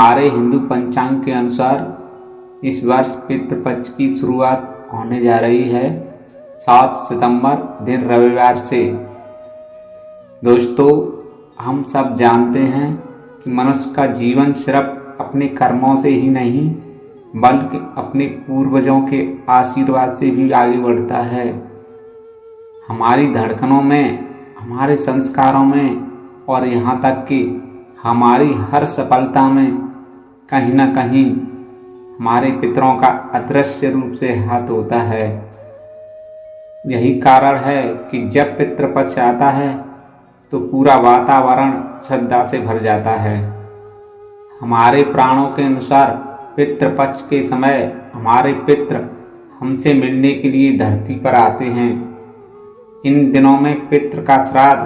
हमारे हिंदू पंचांग के अनुसार इस वर्ष पितृपक्ष की शुरुआत होने जा रही है 7 सितंबर दिन रविवार से। दोस्तों, हम सब जानते हैं कि मनुष्य का जीवन सिर्फ अपने कर्मों से ही नहीं बल्कि अपने पूर्वजों के आशीर्वाद से भी आगे बढ़ता है। हमारी धड़कनों में, हमारे संस्कारों में और यहाँ तक कि हमारी हर सफलता में कहीं न कहीं हमारे पितरों का अदृश्य रूप से हाथ होता है। यही कारण है कि जब पितृपक्ष आता है तो पूरा वातावरण श्रद्धा से भर जाता है। हमारे प्राणों के अनुसार पितृपक्ष के समय हमारे पितृ हमसे मिलने के लिए धरती पर आते हैं। इन दिनों में पितृ का श्राद्ध,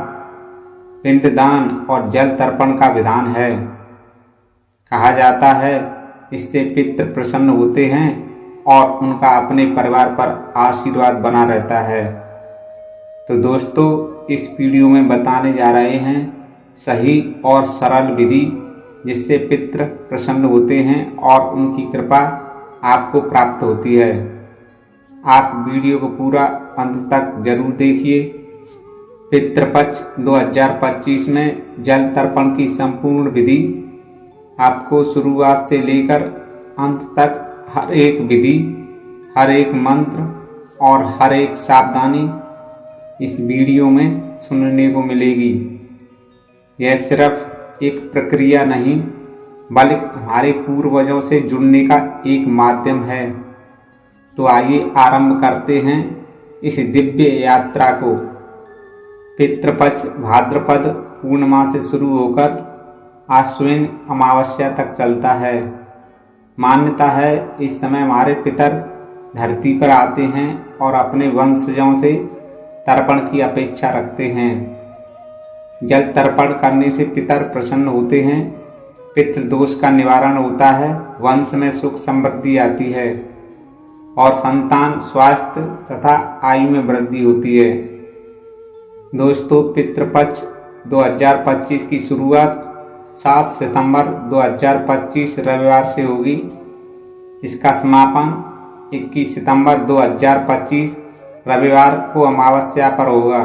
पिंडदान और जल तर्पण का विधान है। कहा जाता है इससे पितृ प्रसन्न होते हैं और उनका अपने परिवार पर आशीर्वाद बना रहता है। तो दोस्तों, इस वीडियो में बताने जा रहे हैं सही और सरल विधि जिससे पितृ प्रसन्न होते हैं और उनकी कृपा आपको प्राप्त होती है। आप वीडियो को पूरा अंत तक जरूर देखिए। पितृपक्ष 2025 में जल तर्पण की संपूर्ण विधि आपको शुरुआत से लेकर अंत तक हर एक विधि, हर एक मंत्र और हर एक सावधानी इस वीडियो में सुनने को मिलेगी। यह सिर्फ एक प्रक्रिया नहीं बल्कि हमारे पूर्वजों से जुड़ने का एक माध्यम है। तो आइए आरंभ करते हैं इस दिव्य यात्रा को। पितृपक्ष भाद्रपद पूर्णिमा से शुरू होकर आश्विन अमावस्या तक चलता है। मान्यता है इस समय हमारे पितर धरती पर आते हैं और अपने वंशजों से तर्पण की अपेक्षा रखते हैं। जल तर्पण करने से पितर प्रसन्न होते हैं, पितृदोष का निवारण होता है, वंश में सुख समृद्धि आती है और संतान स्वास्थ्य तथा आयु में वृद्धि होती है। दोस्तों, पितृपक्ष 2025 की शुरुआत 7 सितंबर 2025 रविवार से होगी। इसका समापन 21 सितंबर 2025 रविवार को अमावस्या पर होगा।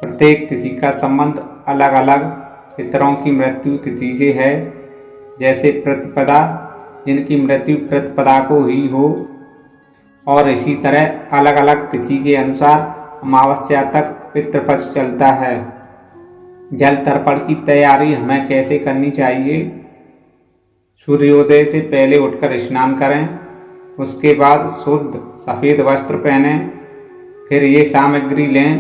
प्रत्येक तिथि का संबंध अलग अलग पितरों की मृत्यु तिथि से है। जैसे प्रतिपदा, जिनकी मृत्यु प्रतिपदा को ही हो, और इसी तरह अलग अलग तिथि के अनुसार अमावस्या तक पितृपक्ष चलता है। जल तर्पण की तैयारी हमें कैसे करनी चाहिए? सूर्योदय से पहले उठकर स्नान करें, उसके बाद शुद्ध सफ़ेद वस्त्र पहनें। फिर ये सामग्री लें,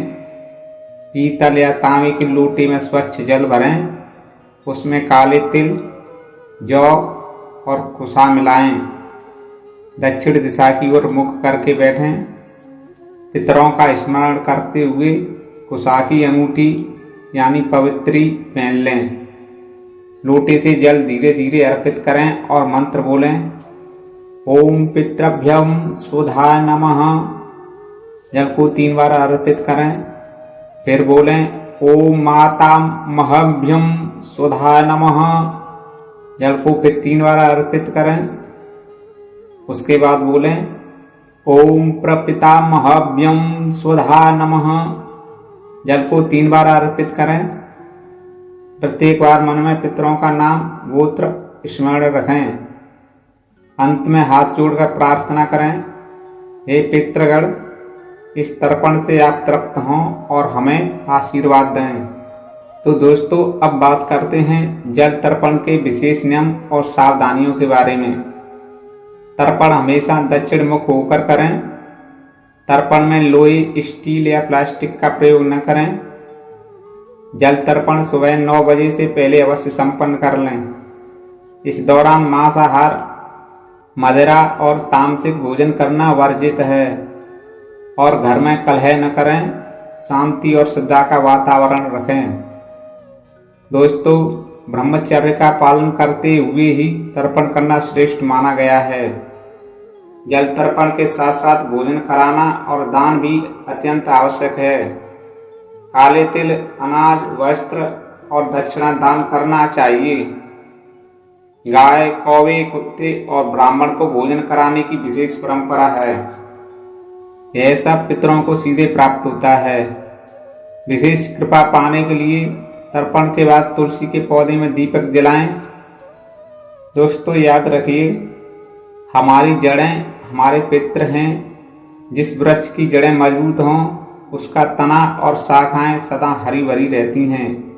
पीतल या तांबे के लोटे में स्वच्छ जल भरें, उसमें काले तिल, जौ और कुसा मिलाएं। दक्षिण दिशा की ओर मुख करके बैठें। पितरों का स्मरण करते हुए कुसा की अंगूठी यानी पवित्री पहन लें। लोटे से जल धीरे धीरे अर्पित करें और मंत्र बोलें। ओम पितृभ्यं स्वधाय नमः। जल को 3 बार अर्पित करें। फिर बोलें ओम मातामहभ्यं स्वधाय नमः। जल को फिर 3 बार अर्पित करें। उसके बाद बोलें ओम प्रपितामहभ्यं स्वधाय नमः। जल को 3 बार अर्पित करें। प्रत्येक बार मन में पितरों का नाम, गोत्र स्मरण रखें। अंत में हाथ जोड़कर प्रार्थना करें, हे पितृगण, इस तर्पण से आप तृप्त हों और हमें आशीर्वाद दें। तो दोस्तों, अब बात करते हैं जल तर्पण के विशेष नियम और सावधानियों के बारे में। तर्पण हमेशा दक्षिण मुख होकर करें। तर्पण में लोहे, स्टील या प्लास्टिक का प्रयोग न करें। जल तर्पण सुबह 9 बजे से पहले अवश्य संपन्न कर लें। इस दौरान मांसाहार, मदिरा और तामसिक भोजन करना वर्जित है और घर में कलह न करें। शांति और श्रद्धा का वातावरण रखें। दोस्तों, ब्रह्मचर्य का पालन करते हुए ही तर्पण करना श्रेष्ठ माना गया है। जल तर्पण के साथ साथ भोजन कराना और दान भी अत्यंत आवश्यक है। काले तिल, अनाज, वस्त्र और दक्षिणा दान करना चाहिए। गाय, कौवे, कुत्ते और ब्राह्मण को भोजन कराने की विशेष परंपरा है। यह सब पितरों को सीधे प्राप्त होता है। विशेष कृपा पाने के लिए तर्पण के बाद तुलसी के पौधे में दीपक जलाएं। दोस्तों याद रखिए, हमारी जड़ें हमारे पितृ हैं। जिस वृक्ष की जड़ें मजबूत हों उसका तना और शाखाएं सदा हरी भरी रहती हैं।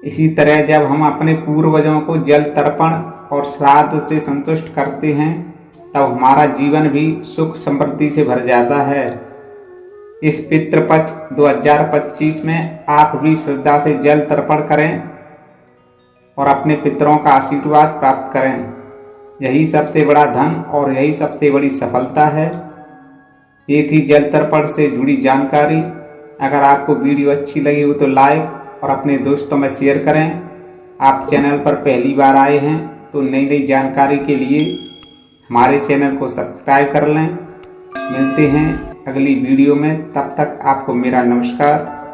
इसी तरह जब हम अपने पूर्वजों को जल तर्पण और श्राद्ध से संतुष्ट करते हैं तब हमारा जीवन भी सुख समृद्धि से भर जाता है। इस पितृपक्ष 2025 में आप भी श्रद्धा से जल तर्पण करें और अपने पितरों का आशीर्वाद प्राप्त करें। यही सबसे बड़ा धन और यही सबसे बड़ी सफलता है। ये थी जल तर्पण से जुड़ी जानकारी। अगर आपको वीडियो अच्छी लगी हो तो लाइक और अपने दोस्तों में शेयर करें। आप चैनल पर पहली बार आए हैं तो नई नई जानकारी के लिए हमारे चैनल को सब्सक्राइब कर लें। मिलते हैं अगली वीडियो में, तब तक आपको मेरा नमस्कार।